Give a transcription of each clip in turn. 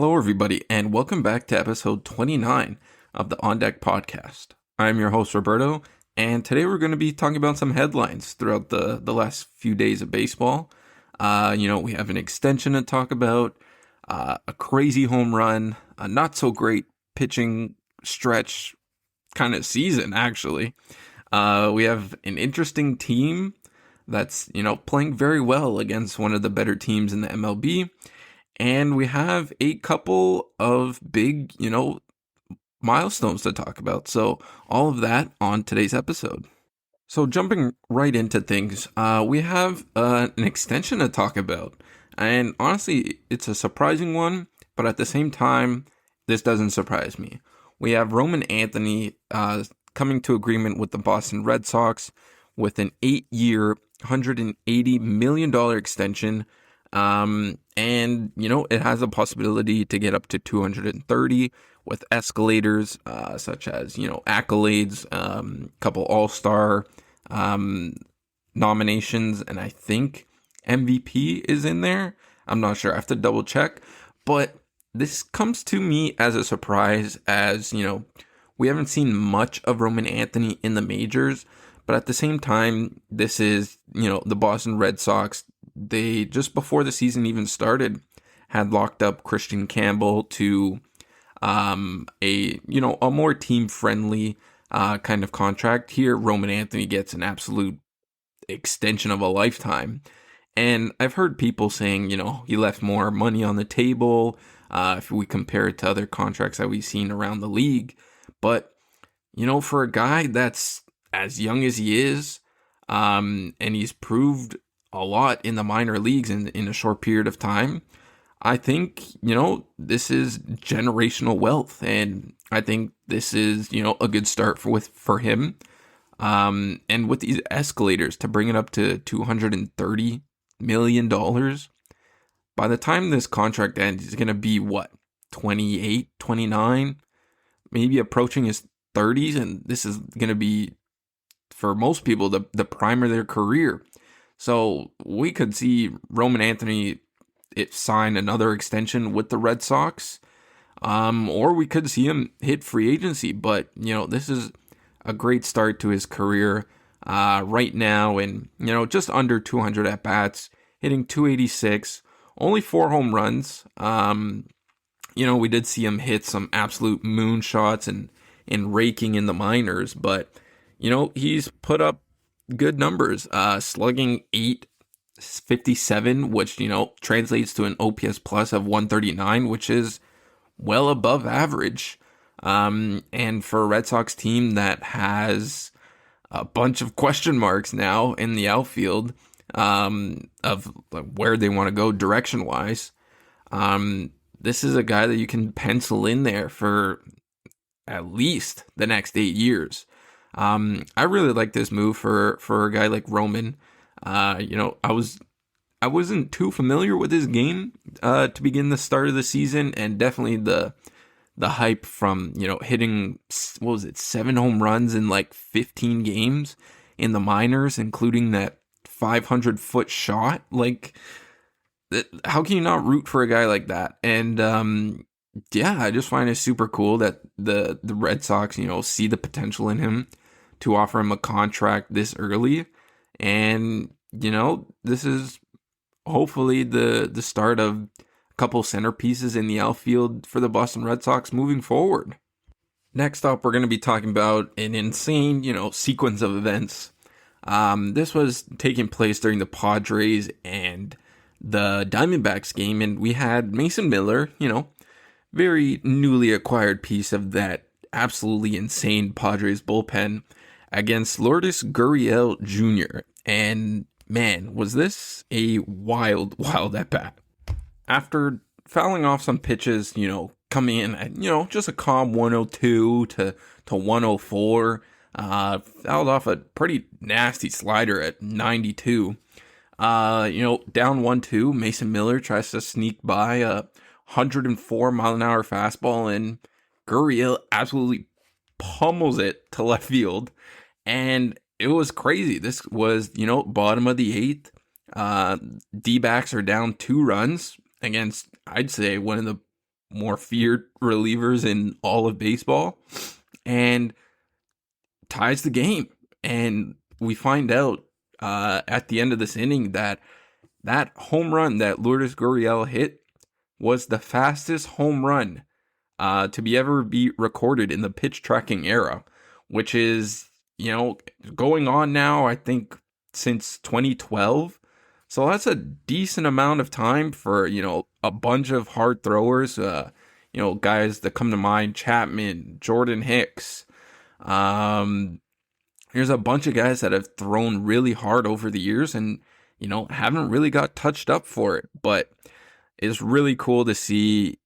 Hello, everybody, and welcome back to episode 29 of the On Deck podcast. I'm your host, Roberto, and today we're going to be talking about some headlines throughout the last few days of baseball. We have an extension to talk about, a crazy home run, a not so great pitching stretch kind of season, actually. We have an interesting team that's, playing very well against one of the better teams in the MLB. And we have a couple of big, milestones to talk about. So all of that on today's episode. So jumping right into things, we have an extension to talk about. And honestly, it's a surprising one, but at the same time, this doesn't surprise me. We have Roman Anthony coming to agreement with the Boston Red Sox with an 8-year, $180 million extension. And it has a possibility to get up to 230 with escalators, such as, accolades, couple all-star, nominations. And I think MVP is in there. I'm not sure. I have to double check, but this comes to me as a surprise as, we haven't seen much of Roman Anthony in the majors, but at the same time, this is, the Boston Red Sox. They, just before the season even started, had locked up Christian Campbell to a more team-friendly kind of contract. Here, Roman Anthony gets an absolute extension of a lifetime. And I've heard people saying, he left more money on the table if we compare it to other contracts that we've seen around the league. But, for a guy that's as young as he is, and he's proved a lot in the minor leagues in a short period of time, I think, this is generational wealth. And I think this is, a good start for him. And with these escalators to bring it up to $230 million, by the time this contract ends, he's going to be 28, 29, maybe approaching his 30s. And this is going to be, for most people, the prime of their career. So we could see Roman Anthony sign another extension with the Red Sox, or we could see him hit free agency. But, this is a great start to his career right now. And, just under 200 at-bats, hitting 286, only 4 home runs. We did see him hit some absolute moonshots and raking in the minors. But, he's put up good numbers, slugging .857, which, translates to an OPS plus of 139, which is well above average. And for a Red Sox team that has a bunch of question marks now in the outfield, of where they want to go direction wise, this is a guy that you can pencil in there for at least the next 8 years. I really like this move for a guy like Roman. I wasn't too familiar with his game to begin the start of the season, and definitely the hype from hitting 7 home runs in 15 games in the minors, including that 500-foot shot. How can you not root for a guy like that? And I just find it super cool that the Red Sox see the potential in him to offer him a contract this early. And, this is hopefully the start of a couple centerpieces in the outfield for the Boston Red Sox moving forward. Next up, we're going to be talking about an insane, sequence of events. This was taking place during the Padres and the Diamondbacks game, and we had Mason Miller, very newly acquired piece of that absolutely insane Padres bullpen, against Lourdes Gurriel Jr. And man, was this a wild at-bat. After fouling off some pitches, coming in at, just a calm 102 to 104, fouled off a pretty nasty slider at 92. Down 1-2, Mason Miller tries to sneak by a 104 mile an hour fastball, and Gurriel absolutely pummels it to left field. And it was crazy. This was, bottom of the 8th. D-backs are down 2 runs against, I'd say, one more feared relievers in all of baseball, and ties the game. And we find out at the end of this inning that home run that Lourdes Gurriel hit was the fastest home run to be ever be recorded in the pitch tracking era, which is, going on now, I think, since 2012. So that's a decent amount of time for, a bunch of hard throwers, guys that come to mind: Chapman, Jordan Hicks. There's a bunch of guys that have thrown really hard over the years and, haven't really got touched up for it. But it's really cool to see,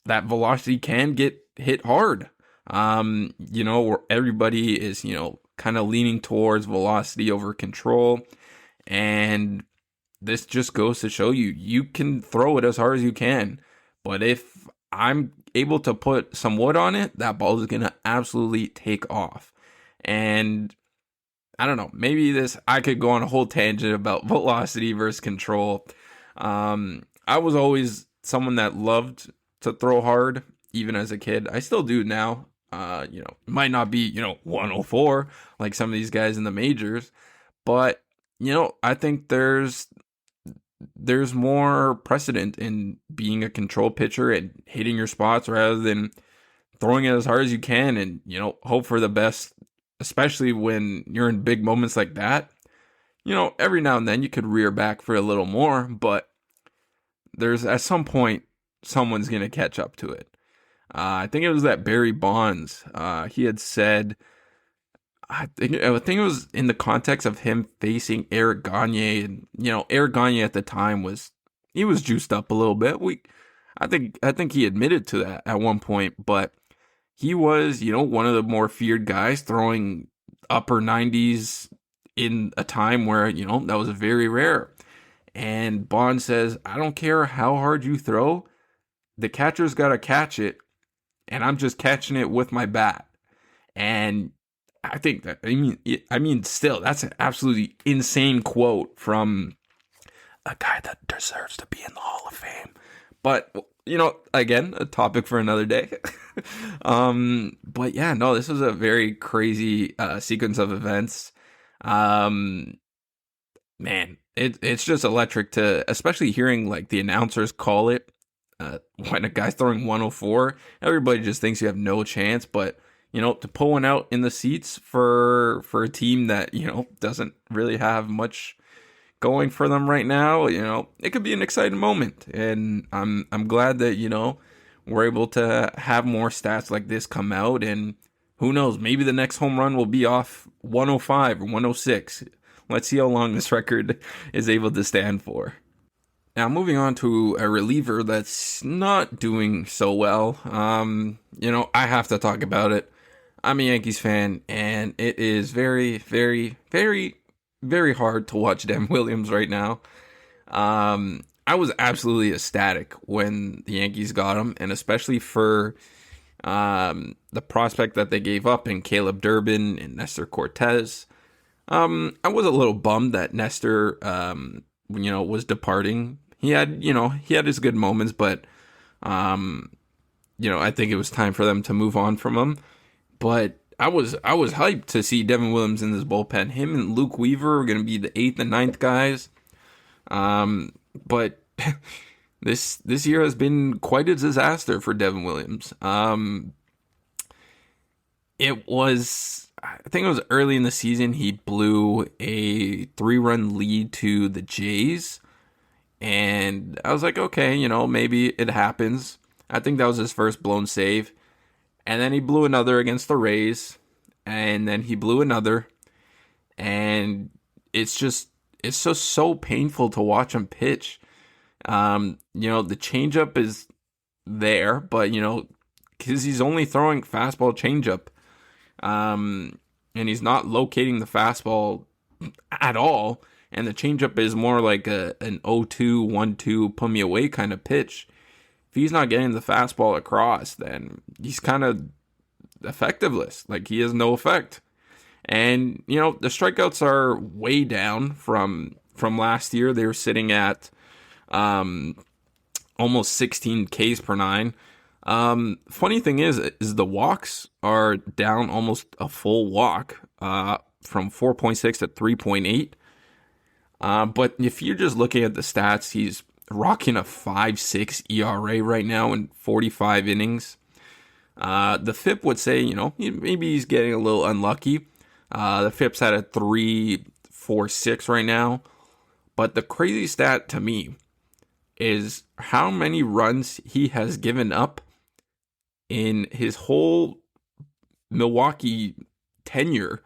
that velocity can get hit hard. Where everybody is, kind of leaning towards velocity over control. And this just goes to show you can throw it as hard as you can. But if I'm able to put some wood on it, that ball is going to absolutely take off. And I don't know, maybe I could go on a whole tangent about velocity versus control. I was always someone that loved to throw hard, even as a kid. I still do now. It might not be, 104 like some of these guys in the majors, but, I think there's more precedent in being a control pitcher and hitting your spots rather than throwing it as hard as you can and, hope for the best, especially when you're in big moments like that. Every now and then you could rear back for a little more, but there's at some point someone's going to catch up to it. I think it was that Barry Bonds. He had said, I think it was in the context of him facing Eric Gagne, and Eric Gagne at the time was juiced up a little bit. I think he admitted to that at one point, but he was one of the more feared guys, throwing upper 90s in a time where that was very rare. And Bond says, I don't care how hard you throw, the catcher's got to catch it, and I'm just catching it with my bat. And I think that, still, that's an absolutely insane quote from a guy that deserves to be in the Hall of Fame. But, again, a topic for another day. But yeah, no, this was a very crazy sequence of events. Man, it's just electric especially hearing like the announcers call it. When a guy's throwing 104, everybody just thinks you have no chance. But to pull one out in the seats for a team that doesn't really have much going for them right now, it could be an exciting moment. And I'm glad that we're able to have more stats like this come out. And who knows, maybe the next home run will be off 105 or 106. Let's see how long this record is able to stand for. Now, moving on to a reliever that's not doing so well. I have to talk about it. I'm a Yankees fan, and it is very, very, very, very hard to watch Devin Williams right now. I was absolutely ecstatic when the Yankees got him, and especially for the prospect that they gave up in Caleb Durbin and Nestor Cortez. I was a little bummed that Nestor, was departing. He had his good moments, but, I think it was time for them to move on from him. But I was hyped to see Devin Williams in this bullpen. Him and Luke Weaver are going to be the 8th and 9th guys. But this year has been quite a disaster for Devin Williams. I think it was early in the season, he blew a 3-run lead to the Jays. And I was like, okay, maybe it happens. I think that was his first blown save. And then he blew another against the Rays. And then he blew another. And it's just so painful to watch him pitch. The changeup is there, but, because he's only throwing fastball changeup. And he's not locating the fastball at all. And the changeup is more like an 0-2, 1-2, put me away kind of pitch. If he's not getting the fastball across, then he's kind of effectiveless. Like, he has no effect. And, the strikeouts are way down from last year. They were sitting at almost 16 Ks per nine. Funny thing is the walks are down almost a full walk, from 4.6 to 3.8. But if you're just looking at the stats, he's rocking a 5.6 ERA right now in 45 innings. The FIP would say, maybe he's getting a little unlucky. The FIP's at a 3.46 right now. But the crazy stat to me is how many runs he has given up in his whole Milwaukee tenure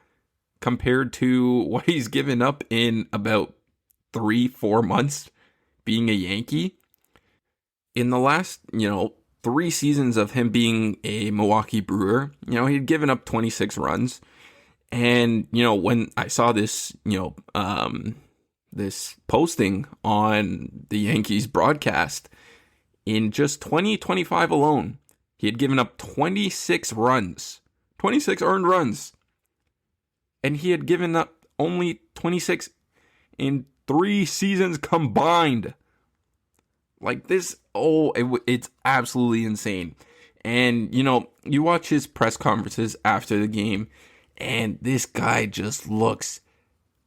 compared to what he's given up in about 3-4 months being a Yankee. In the last, 3 seasons of him being a Milwaukee Brewer, he'd given up 26 runs. And, when I saw this, this posting on the Yankees broadcast, in just 2025 alone, he had given up 26 runs, 26 earned runs. And he had given up only 26 in 3 seasons combined. Like this, it's absolutely insane. And, you watch his press conferences after the game, and this guy just looks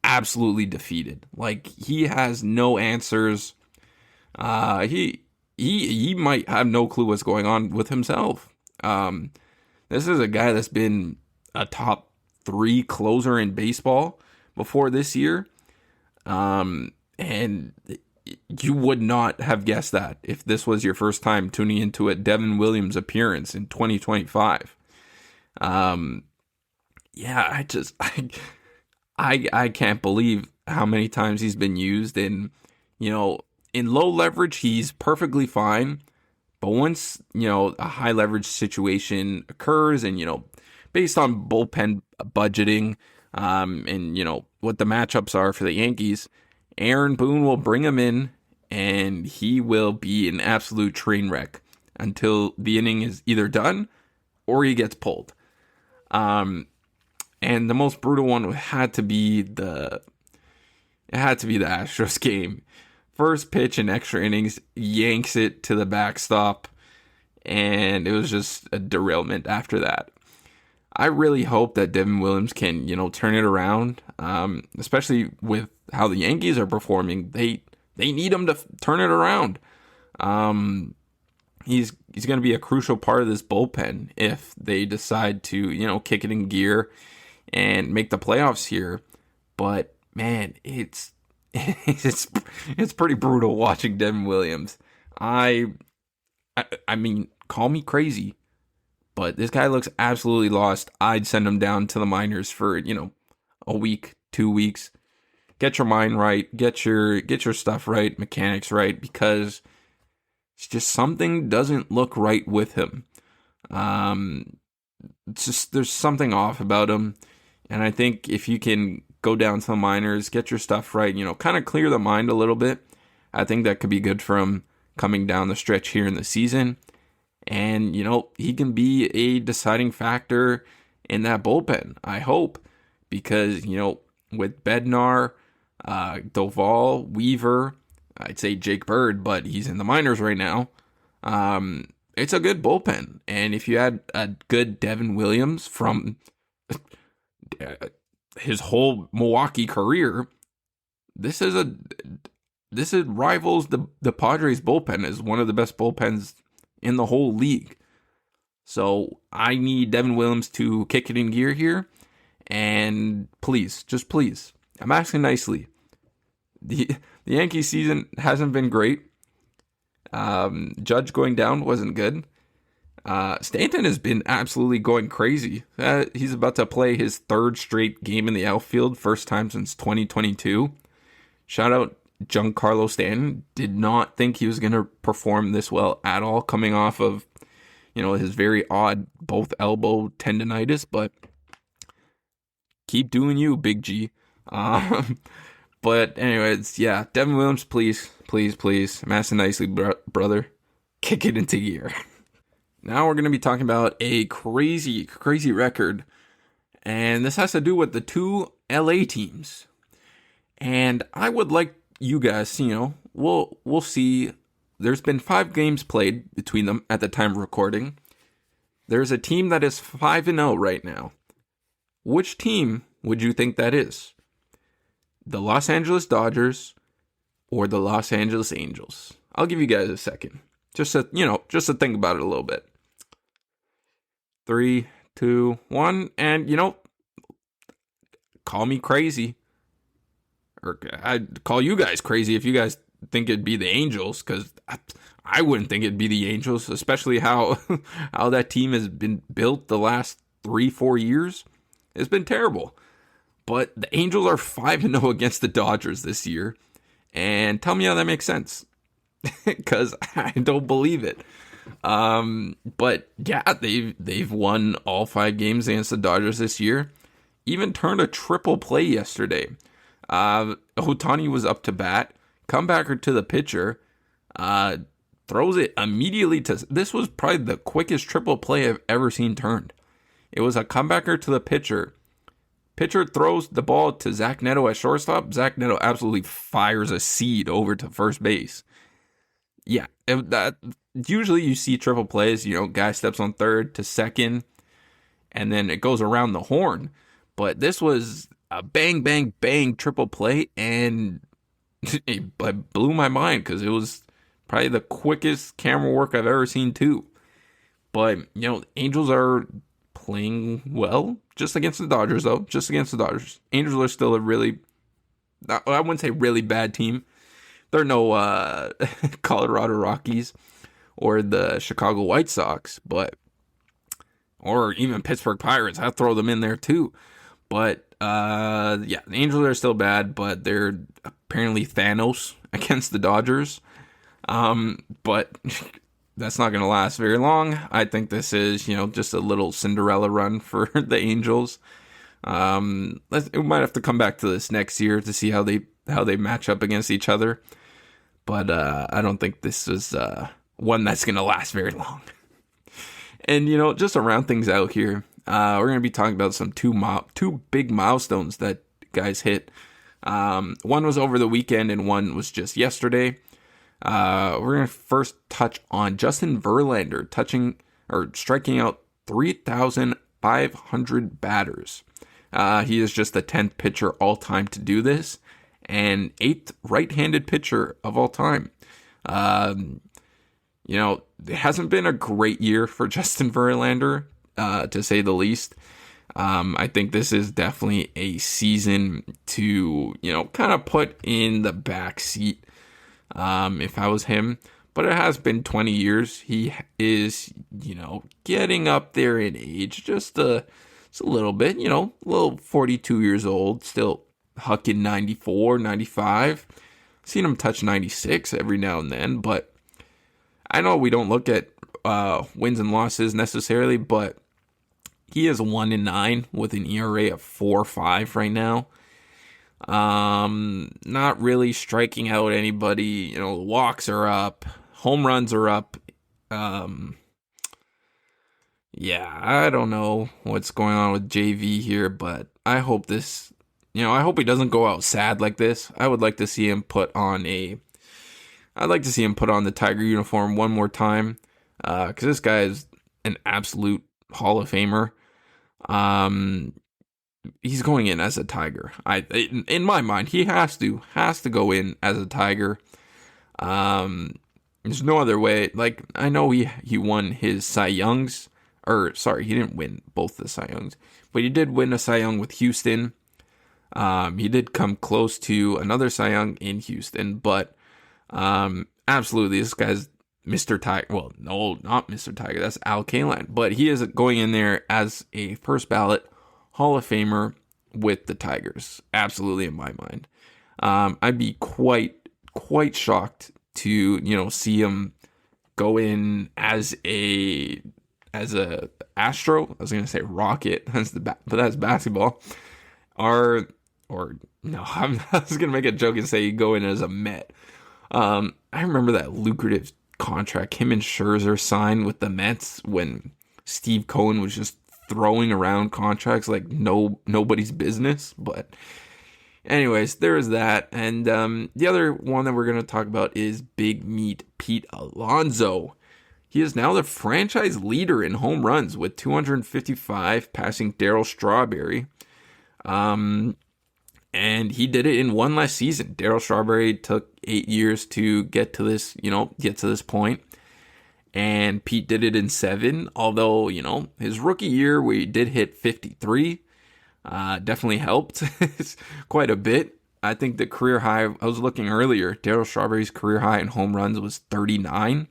absolutely defeated. Like, he has no answers. He might have no clue what's going on with himself. This is a guy that's been a top 3 closer in baseball before this year. And you would not have guessed that if this was your first time tuning into a Devin Williams appearance in 2025. I can't believe how many times he's been used. In low leverage, he's perfectly fine. But once, a high leverage situation occurs and, based on bullpen budgeting, and, what the matchups are for the Yankees, Aaron Boone will bring him in and he will be an absolute train wreck until the inning is either done or he gets pulled. And the most brutal one had to be the Astros game. First pitch in extra innings, yanks it to the backstop, and it was just a derailment after that. I really hope that Devin Williams can, turn it around, especially with how the Yankees are performing. They need him to turn it around. He's going to be a crucial part of this bullpen if they decide to, kick it in gear and make the playoffs here. But man, it's pretty brutal watching Devin Williams. I mean, call me crazy, but this guy looks absolutely lost. I'd send him down to the minors for, a week, 2 weeks. Get your mind right, get your stuff right, mechanics right, because it's just something doesn't look right with him. It's just there's something off about him, and I think if you can go down to the minors, get your stuff right, kind of clear the mind a little bit, I think that could be good for him coming down the stretch here in the season. And, he can be a deciding factor in that bullpen, I hope, because, with Bednar, Doval, Weaver, I'd say Jake Bird, but he's in the minors right now. It's a good bullpen. And if you had a good Devin Williams from his whole Milwaukee career, this rivals the Padres bullpen as one of the best bullpens in the whole league. So I need Devin Williams to kick it in gear here, and please, I'm asking nicely. The Yankees season hasn't been great. Judge going down wasn't good. Stanton has been absolutely going crazy. He's about to play his 3rd straight game in the outfield, first time since 2022. Shout out Giancarlo Stanton. Did not think he was going to perform this well at all, coming off of, his very odd both elbow tendonitis, but keep doing you, Big G. But anyways, yeah, Devin Williams, please, I'm asking nicely, brother, kick it into gear. Now we're going to be talking about a crazy record, and this has to do with the 2 LA teams. And I would like you guys, we'll see there's been 5 games played between them at the time of recording. There's a team that is 5-0 right now. Which team would you think that is? The Los Angeles Dodgers or the Los Angeles Angels? I'll give you guys a second. Just to think about it a little bit. 3, 2, 1, and call me crazy. Or I'd call you guys crazy if you guys think it'd be the Angels, because I wouldn't think it'd be the Angels, especially how that team has been built the last 3-4 years. It's been terrible. But the Angels are 5-0 against the Dodgers this year. And tell me how that makes sense. Because I don't believe it. But yeah, they've won all 5 games against the Dodgers this year. Even turned a triple play yesterday. Ohtani was up to bat. Comebacker to the pitcher. Throws it immediately to... This was probably the quickest triple play I've ever seen turned. It was a comebacker to the pitcher. Pitcher throws the ball to Zach Neto at shortstop. Zach Neto absolutely fires a seed over to first base. Yeah, that usually you see triple plays. Guy steps on third to second, and then it goes around the horn. But this was a bang, bang, bang triple play, and it blew my mind because it was probably the quickest camera work I've ever seen too. But Angels are playing well, just against the Dodgers though. Just against the Dodgers. Angels are still a really, I wouldn't say really bad team. They're no Colorado Rockies or the Chicago White Sox, or even Pittsburgh Pirates. I'll throw them in there too. But the Angels are still bad, but they're apparently Thanos against the Dodgers. But that's not going to last very long. I think this is, just a little Cinderella run for the Angels. We might have to come back to this next year to see how they match up against each other. But I don't think this is one that's going to last very long. And, just to round things out here, we're going to be talking about some two big milestones that guys hit. One was over the weekend and one was just yesterday. We're going to first touch on Justin Verlander striking out 3,500 batters. He is just the 10th pitcher all time to do this, and 8th right-handed pitcher of all time. It hasn't been a great year for Justin Verlander, to say the least. I think this is definitely a season to, kind of put in the back seat. If I was him, but it has been 20 years. He is, getting up there in age, just a little bit, little 42 years old, still hucking 94, 95. Seen him touch 96 every now and then, but I know we don't look at wins and losses necessarily, but he is 1-9 with an ERA of 4.5 right now. Not really striking out anybody. Walks are up, home runs are up. I don't know what's going on with JV here, but I hope I hope he doesn't go out sad like this. I would like to see him put on the Tiger uniform one more time, because this guy is an absolute Hall of Famer. He's going in as a Tiger. In my mind, he has to go in as a Tiger. There's no other way. Like, I know he won his Cy Youngs, he didn't win both the Cy Youngs, but he did win a Cy Young with Houston. He did come close to another Cy Young in Houston, but absolutely, this guy's Mr. Tiger. Well, no, not Mr. Tiger. That's Al Kaline, but he is going in there as a first ballot Hall of Famer with the Tigers. Absolutely, in my mind. I'd be quite shocked to, see him go in as a Astro. I was going to say Rocket. But that's basketball. Or no, I was going to make a joke and say go in as a Met. I remember that lucrative contract him and Scherzer signed with the Mets when Steve Cohen was just throwing around contracts like nobody's business. But Anyways, there is that. And the other one that we're going to talk about is Big Meat Pete Alonso. He is now the franchise leader in home runs with 255, passing Darryl Strawberry. And he did it in one last season. Darryl Strawberry took 8 years to get to this, get to this point. And Pete did it in 7, although, his rookie year where he did hit 53 definitely helped quite a bit. I think the career high, I was looking earlier, Darryl Strawberry's career high in home runs was 39.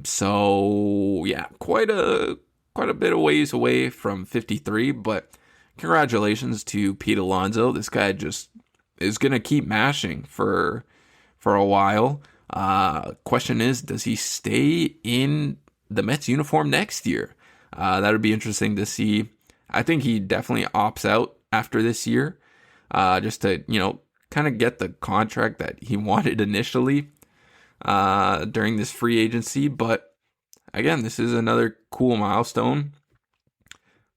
So yeah, quite a bit of ways away from 53, but congratulations to Pete Alonso. This guy just is going to keep mashing for a while. Question is, does he stay in the Mets uniform next year? That would be interesting to see. I think he definitely opts out after this year, just to, kind of get the contract that he wanted initially during this free agency. But again, this is another cool milestone.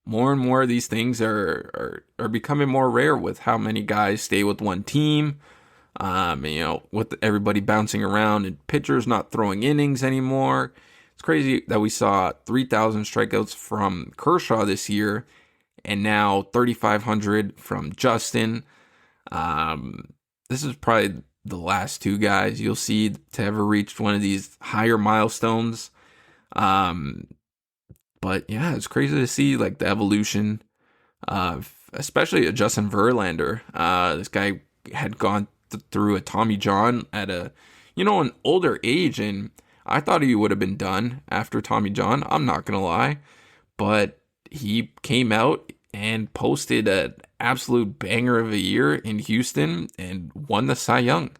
More and more of these things are becoming more rare with how many guys stay with one team. With everybody bouncing around and pitchers not throwing innings anymore. It's crazy that we saw 3,000 strikeouts from Kershaw this year and now 3,500 from Justin. This is probably the last two guys you'll see to ever reach one of these higher milestones. But yeah, it's crazy to see like the evolution of especially a Justin Verlander. This guy had gone through a Tommy John at an older age, and I thought he would have been done after Tommy John. I'm not gonna lie, but he came out and posted an absolute banger of a year in Houston and won the Cy Young.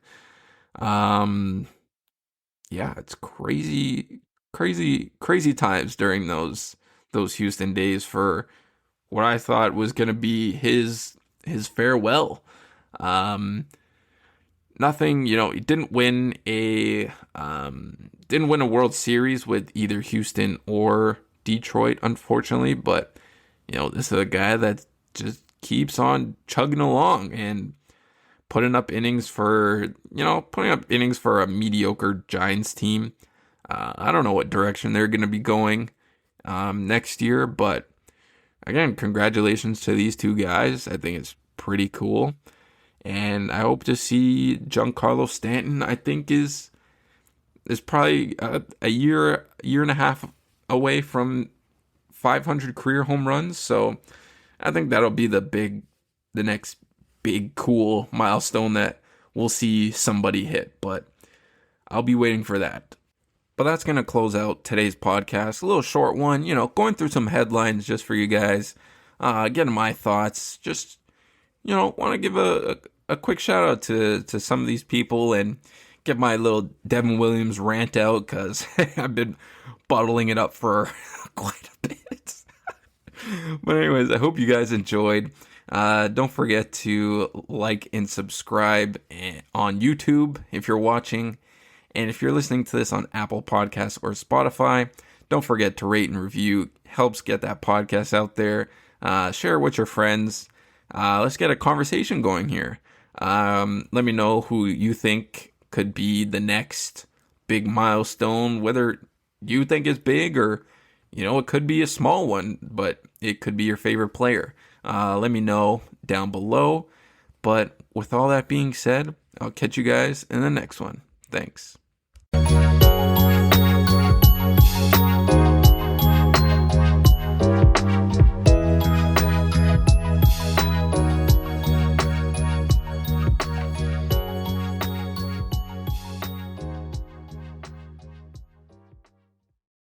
Yeah, it's crazy times during those Houston days for what I thought was gonna be his farewell. Nothing, he didn't win a World Series with either Houston or Detroit, unfortunately. But this is a guy that just keeps on chugging along and putting up innings for a mediocre Giants team. I don't know what direction they're going to be going next year, but again, congratulations to these two guys. I think it's pretty cool. And I hope to see Giancarlo Stanton. I think is probably a year and a half away from 500 career home runs. So I think that'll be the next big cool milestone that we'll see somebody hit. But I'll be waiting for that. But that's going to close out today's podcast. A little short one, going through some headlines just for you guys. Getting my thoughts. Just, want to give a quick shout out to some of these people and get my little Devin Williams rant out because I've been bottling it up for quite a bit. But anyways, I hope you guys enjoyed. Don't forget to like and subscribe on YouTube if you're watching. And if you're listening to this on Apple Podcasts or Spotify, don't forget to rate and review. Helps get that podcast out there. Share it with your friends. Let's get a conversation going here. Let me know who you think could be the next big milestone, whether you think is big or, it could be a small one, but it could be your favorite player. Let me know down below. But with all that being said, I'll catch you guys in the next one. Thanks.